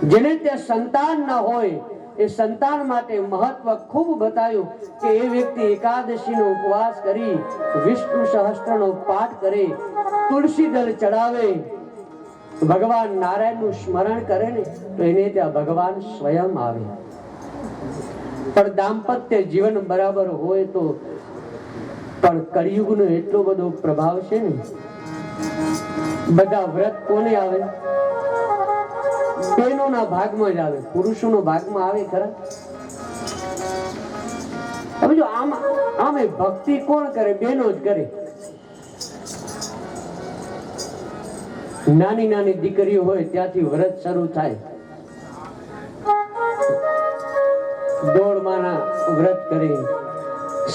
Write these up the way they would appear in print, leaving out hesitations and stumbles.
જેને ત્યાં સંતાન ન હોય એ સંતાન માટે મહત્વ ખૂબ બતાવ્યું કે એ વ્યક્તિ એકાદશીનો ઉપવાસ કરી વિષ્ણુ સહસ્ત્રનો પાઠ કરે, તુલસી દળ ચડાવે, ભગવાન નારાયણનું સ્મરણ કરે ને તો એને ત્યાં ભગવાન સ્વયં આવે. પણ દાંપત્ય જીવન બરાબર હોય તો પણ કળિયુગનો એટલો બધો પ્રભાવ છે ને, બધા વ્રત કોને આવે? બહેનોના ભાગમાં જ આવે, પુરુષોનો ભાગમાં આવે ખરા? હવે જો આમે ભક્તિ કોણ કરે? બહેનો જ કરે. નાની નાની દીકરીઓ હોય ત્યાંથી વ્રત શરૂ થાય. દોડમાના વ્રત કરે,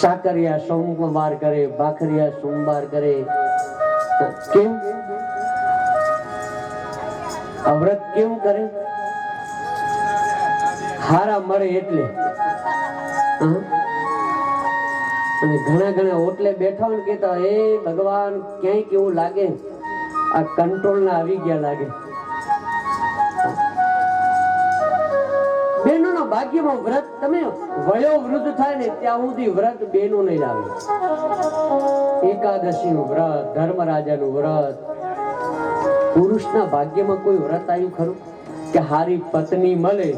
સાકરિયા સોમવાર કરે, ભાખરિયા સોમવાર કરે. કેમ આ વ્રત કેમ કરે? હારા મળે એટલે. અને ઘણા ઓટલે બેઠા હોય કેતા હે ભગવાન ક્યાંય કેવું લાગે, આ કંટ્રોલ ના આવી ગયા લાગે. બહેનોના ભાગ્યમાં વ્રત, તમે વયો વૃદ્ધ થાય ને ત્યાં સુધી વ્રત બહેનો નહીં આવે. એકાદશીનું વ્રત, ધર્મરાજાનું વ્રત. પુરુષના ભાગ્યમાં કોઈ વ્રત આવ્યું ખરું કે હારી પત્ની મળે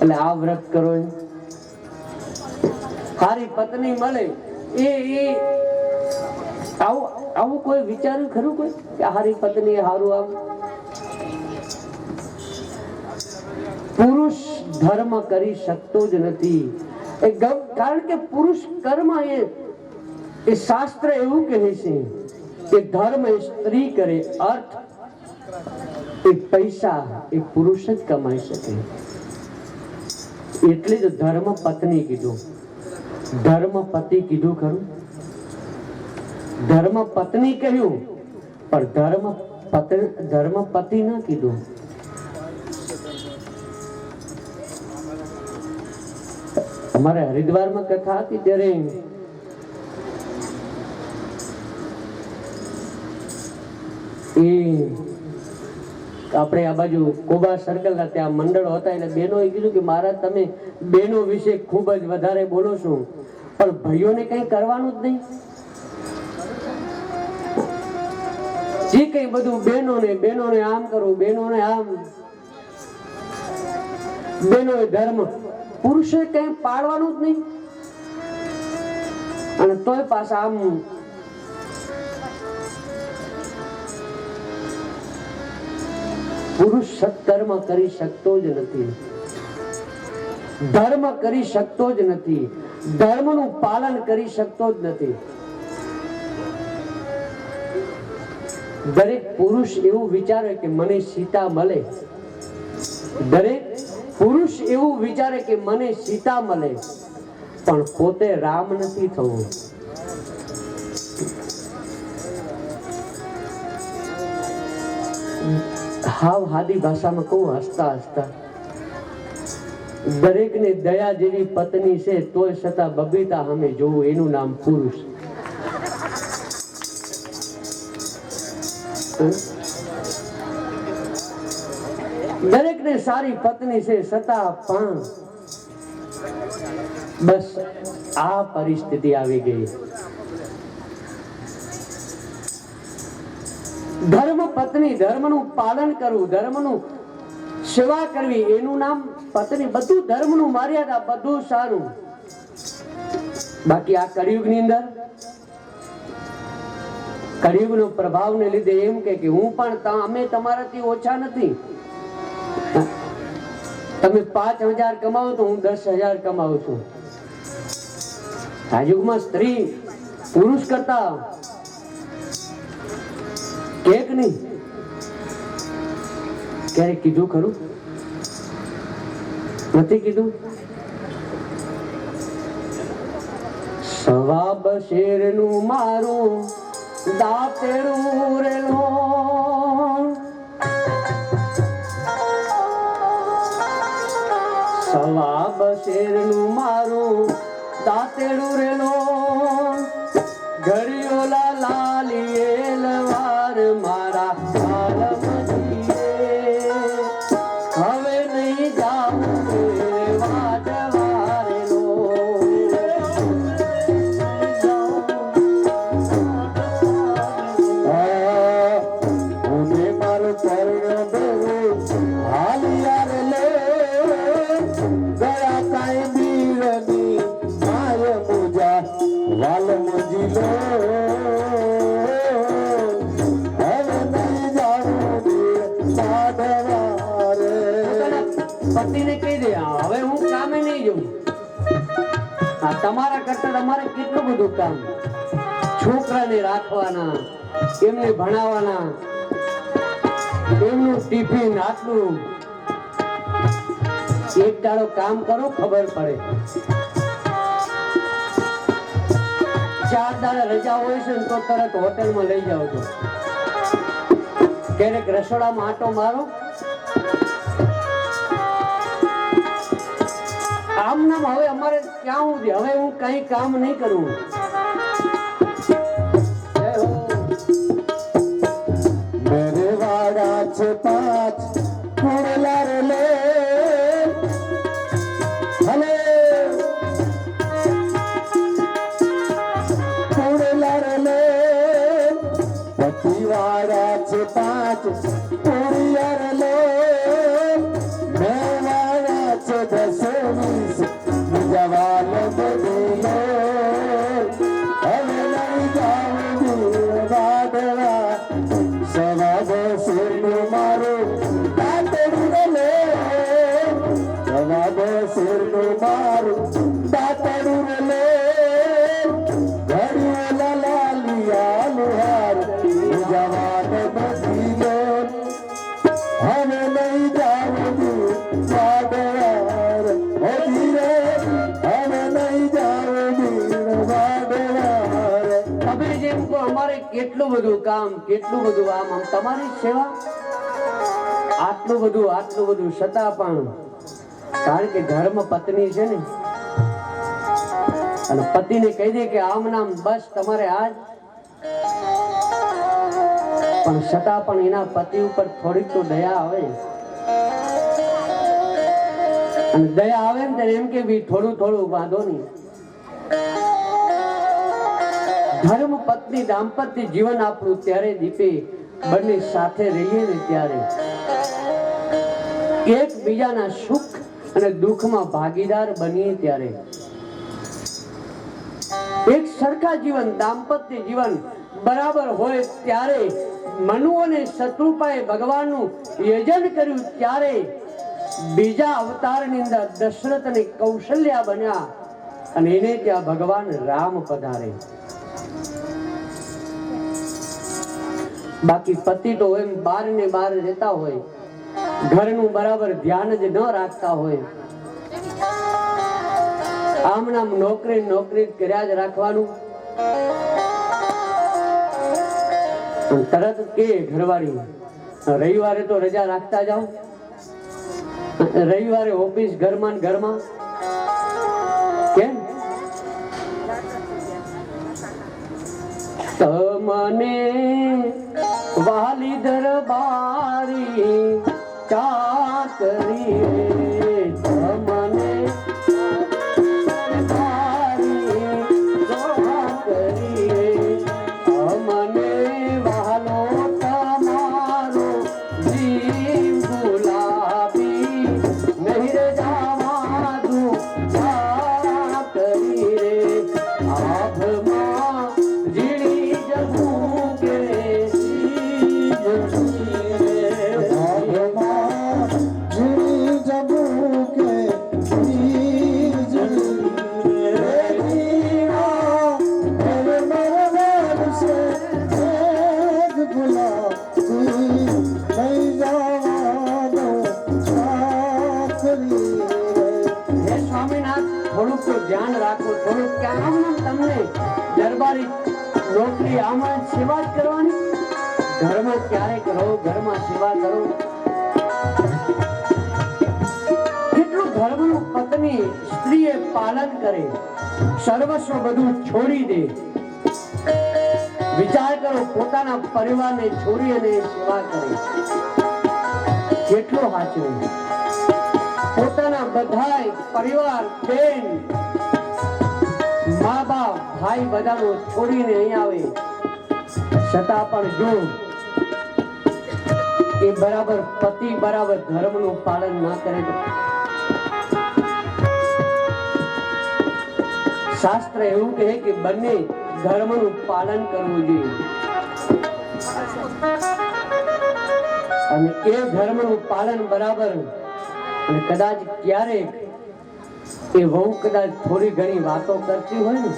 એટલે આ વ્રત કરો? હારી પત્ની મળે એ આવું કોઈ વિચાર્યું ખરું કોઈ કે હારી પત્ની હારું આમ? પુરુષ ધર્મ કરી શકતો જ નથી. કારણ કે પુરુષ કર્મ એ શાસ્ત્ર એવું કહે છે કે ધર્મ એ સ્ત્રી કરે, અર્થ એ પૈસા એ પુરુષ જ કમાઈ શકે. એટલે જ ધર્મ પત્ની કીધું, ધર્મ પતિ કીધું ખરું? ધર્મ પત્ની કહ્યું પણ ધર્મ પતિ ન કીધું. અમારે હરિદ્વારમાં કથા હતી ત્યારે આપણે આ બાજુ કોબા સર્કલ ના ત્યાં મંડળો હતા એટલે બહેનોએ કીધું કે મહારાજ તમે બહેનો વિશે ખૂબ જ વધારે બોલો છો પણ ભાઈઓને કઈ કરવાનું જ નહીં. જે કઈ બધું બહેનોને આમ કરવું, બહેનોને આમ, બહેનોએ ધર્મ, પુરુષે કઈ પાડવાનું જ નહીં. અને તોય પાછા આમ પુરુષ સત્કર્મ કરી શકતો જ નથી, ધર્મ કરી શકતો જ નથી, ધર્મનું પાલન કરી શકતો જ નથી. દરેક પુરુષ એવું વિચારે કે મને સીતા મળે, દરેક પુરુષ એવું વિચારે કે મને સીતા મળે, પણ પોતે રામ નથી થવું. હાવ હાદી ભાષામાં કહું, હસતા હસતા દરેકને દયા જેવી પત્ની છે તોય છતાં બબીતા સામે જોવું, એનું નામ પુરુષ. દરેકને સારી પત્ની છે છતાં પણ બસ આ પરિસ્થિતિ આવી ગઈ. ધર્મ પત્ની, ધર્મનું પાલન કરવું, ધર્મનું સેવા કરવી, એનું નામ પત્ની. બધું ધર્મનું મર્યાદા, બધું સારું. બાકી આ કળિયુગની અંદર કળિયુગનો પ્રભાવને લીધે એમ કે હું પણ અમે તમારાથી ઓછા નથી. તમે 5,000 કમાવો તો હું 10,000 કમાવું છું. આ યુગમાં સ્ત્રી પુરુષ કરતા કેક નહીં. ક્યારે કીધું ખરું? નથી કીધું. સવાબ શેરનું મારું દાંતેડું રેલો, સવાબ શેરનું મારું દાંતેડું રેલો, ઘડિયોલા લાલીએ લવાર મારા હાલમજીએ, પતિને કહી દે હવે હું કામે નહીં જઉં. આ તમારા કરતા તમારે કેટલું બધું કામ, છોકરાને રાખવાના, એમને ભણાવવાના, એમનું ટિફિન આટલું. એક દાડો કામ કરો ખબર પડે. 4 દાડા રજા હોય છે ને તો તરત હોટેલમાં લઈ જાઓ છો, ક્યારેક રસોડામાં આટો મારો. આમ નામ હવે અમારે ક્યાં હું હવે હું કઈ કામ નહીં કરું. मेरे वाड़ा छे 5 कुड़ला रे ले हले कुड़ला रे ले पति वाड़ा छे 5 कुड़िया रे ले मैं वाड़ा छे 10-20 जवान बदलो हमें नहीं जाऊंगी वादवा સવાદ શેરનું મારું દાતડું લે સવાદ શેરનું મારું દાતડું લે ઘડિયું લાલિયા લુહાર જવાન બધી લો હવે નહીં જાઉં વાડવાર હોતી રે હવે નહીં જાઉં વાડવાર. તમે જેમ કહો અમારે કેટલું બધું કામ, કેટલું બધું આમ આમ તમારી સેવા, આટલું બધું છતાં પણ કારણ કે ઘરમાં પત્ની છે ને અને પતિને કહી દે કે આમ નામ બસ તમારે આજ, પણ છતાં પણ એના પતિ ઉપર થોડીક તો દયા આવે. અને દયા આવે ને ત્યારે એમ કે ભી થોડું વાંધો નહીં. ધર્મ પત્ની દાંપત્ય જીવન આપણું ત્યારે દીપે, બંને સાથે રહીએ ને ત્યારે એકબીજાના સુખ અને દુઃખમાં ભાગીદાર બનીએ ત્યારે એક સરખા જીવન, દાંપત્ય જીવન બરાબર હોય ત્યારે મનુ અને શત્રુપાએ ભગવાનનું યજન કર્યું ત્યારે બીજા અવતારની અંદર દશરથ અને કૌશલ્યા બન્યા અને એને ત્યાં ભગવાન રામ પધારે. બાકી પતિ તો એમ બાર ને બાર રહેતા હોય, ઘરનું બરાબર ધ્યાન જ ન રાખતા હોય. આમ નામ નોકરી કર્યા જ રાખવાનું. તરત કે ઘરવાળી રવિવારે તો રજા રાખતા જાઓ, રવિવારે ઓફિસ ઘરમાં ને ઘરમાં. કેમ તમને વાલી દરબારી ચાકરી તમને અમને વાલો તમારો જીવ ગુલાબી નહીં રે જવા દઉં ચાકરી રે આભમાં જીણી જવું કે ધ્યાન રાખો થોડુંક કે આમ તમને દરબારી નોકરી આમાં સેવા જ કરવાની. ઘરમાં ક્યારેક રહો, ઘરમાં સેવા કરો. કેટલું ધર્મનું પત્ની સ્ત્રીએ પાલન કરે, સર્વસ્વ બધું છોડી દે. વિચાર કરો પોતાના પરિવારને છોડી અને સેવા કરે કેટલો સાચું. પોતાના બધાય પરિવાર, બેન, મા બાપ, ભાઈ બધાનો છોડીને અહીં આવે, છતાં પણ જો એ બરાબર પતિ બરાબર ધર્મનું પાલન ના કરે તો શાસ્ત્ર એવું કહે કે બંને ધર્મનું પાલન કરવું જોઈએ. અને એ ધર્મનું પાલન બરાબર અને કદાચ ક્યારેક એ વહુ કદાચ થોડી ઘણી વાતો કરતી હોય ને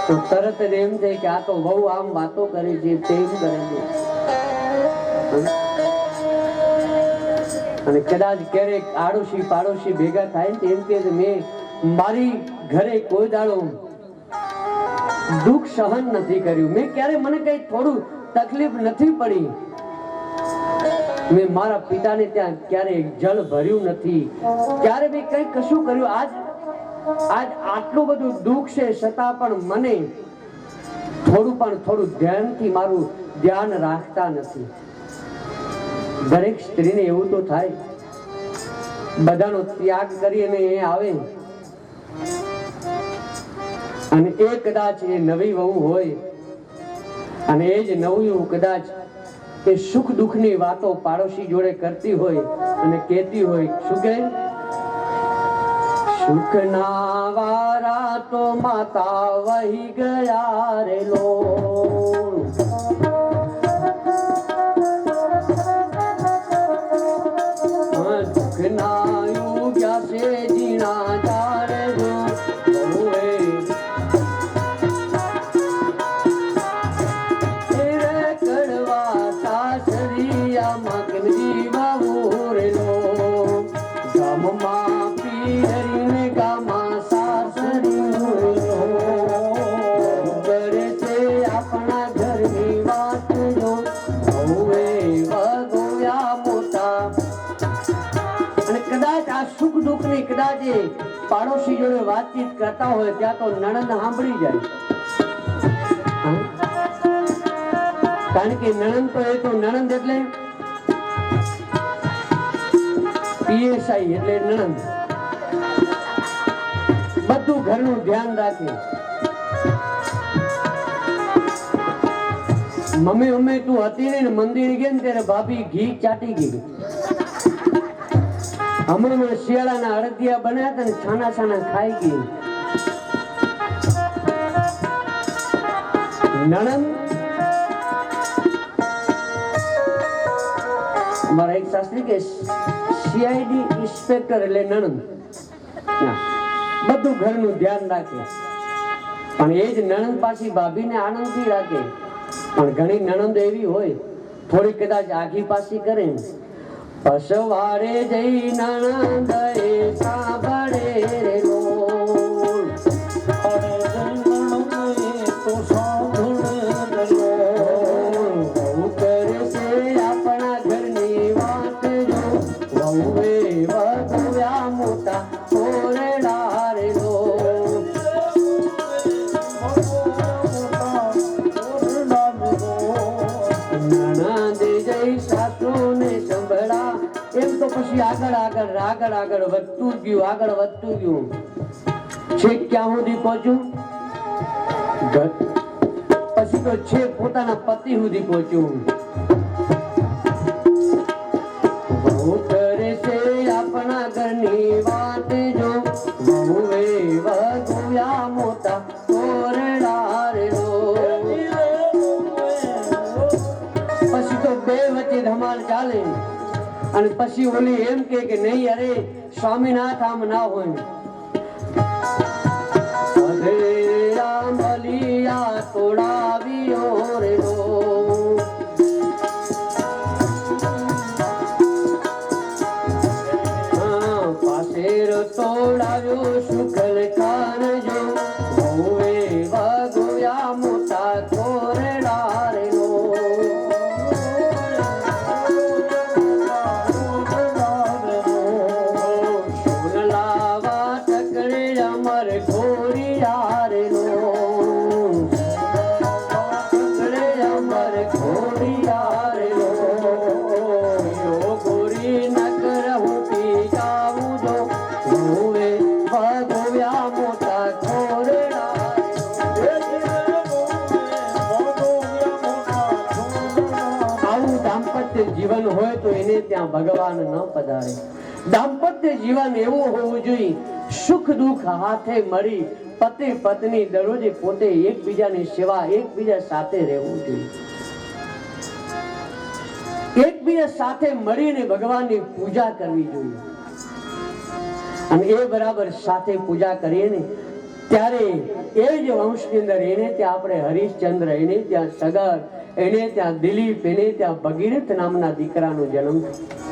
તો તરત જ એમ થાય કે આ તો વહુ આમ વાતો કરે છે તેમ કરે છે. અને કદાચ ક્યારેક આડોશી પાડોશી ભેગા થાય ને એમ કે મેં મારી ઘરે કોઈ દાડો દુઃખ સહન નથી કર્યું, મેં ક્યારે મને કઈ થોડું તકલીફ નથી પડી, મેં મારા પિતાને ત્યાં ક્યારે જળ ભર્યું નથી, ક્યારે મેં કઈ કશું કર્યું, આજ આટલું બધું દુઃખ છે છતાં પણ મને થોડું ધ્યાનથી મારું ધ્યાન રાખતા નથી. દરેક સ્ત્રીને એવું તો થાય, બધાનો ત્યાગ કરી અને એ આવે અને એ કદાચ એ નવી વહુ હોય અને એ જ નવી વહુ કદાચ એ સુખ દુઃખની વાતો પાડોશી જોડે કરતી હોય અને કહેતી હોય શું કહે, સુખના વારા તો માતા વહી ગયા રે લો, દુઃખના યુગ્યા છે જીણા તારે જો કદાચ પાડોશી જોડે વાતચીત કરતા હોય ત્યાં તો નણંદ સાંભળી જાય, કારણ કે નણંદ તો એ તો નણંદ એટલે પીએસઆઈ એટલે નણંદ બધું ઘરનું ધ્યાન રાખે. મમ્મી તું હતી ને મંદિર ગઈ ને ત્યારે ભાભી ઘી ચાટી ગઈ. હમણાં શિયાળાના અડદિયા બન્યા હતા ને છાના છાના ખાઈ ગઈ. નણંદ મારા એક શાસ્ત્રી કે સીઆઈડી ઇન્સ્પેક્ટર એટલે નણંદ બધું ઘરનું ધ્યાન રાખે, પણ એ જ નણંદ પાછી ભાભીને આનંદથી રાખે. પણ ઘણી નણંદ એવી હોય થોડી કદાચ આઘી પાછી કરે, પસવારે જઈ નણંદ એ સાંભળે રે લોલ, તો સાંભળે વહુ કરે છે આપણા ઘરની વાત જો, વહુએ વધુયા મોટા ઓરડા રે લોલ, નણંદ જઈ સાસુને સંભળા. એમ તો પછી આગળ વધતું ગયું છેક ક્યાં સુધી પહોંચ્યું, પછી તો છેક પોતાના પતિ સુધી પહોંચ્યું. વહુ કરે છે આપણા ઘરની વાત જો, વહુએ વધુયા મોટા ઓરડા રે લો. પછી તો બે વચ્ચે ધમાલ ચાલે અને પછી ઓલી એમ કે નહીં અરે સ્વામીનાથ આમ ના હોય, અરે રામ બલિયા તોડાવ્યો રે લો, પાસેર તોડાવ્યો સુખલ ખાન જો, વહુએ વધુયા મોટા કોરડા રે લો. જીવન હોય તો એને ત્યાં ભગવાન ન પધારે. દાંપત્ય જીવન એવું હોવું જોઈએ સુખ દુઃખ હાથે મળી પતિ પત્ની દરરોજ પોતે એકબીજાની સેવા એકબીજા સાથે રહેવું જોઈએ. એકબીજા સાથે મળીને ભગવાનની પૂજા કરવી જોઈએ. અને એ બરાબર સાથે પૂજા કરીએ ને ત્યારે એ જ વંશની અંદર એને ત્યાં આપણે હરિશ્ચંદ્ર, એને ત્યાં સગર, એને ત્યાં દિલીપ, એને ત્યાં ભગીરથ નામના દીકરાનો જન્મ થયો.